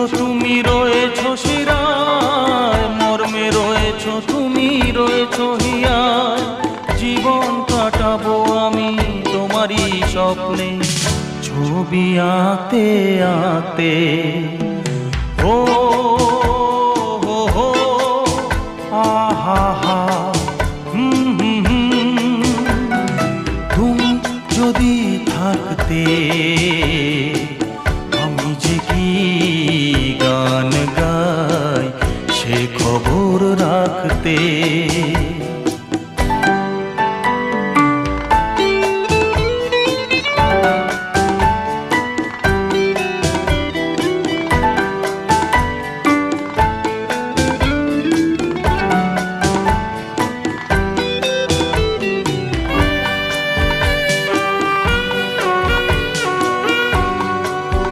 তুমি রয়েছো শিরায়, মর্মে রয়েছো তুমি রয়েছো হিয়ায়। জীবন কাটাবো আমি তোমারই স্বপ্নে, ছবি আঁকতে আঁকতে। ও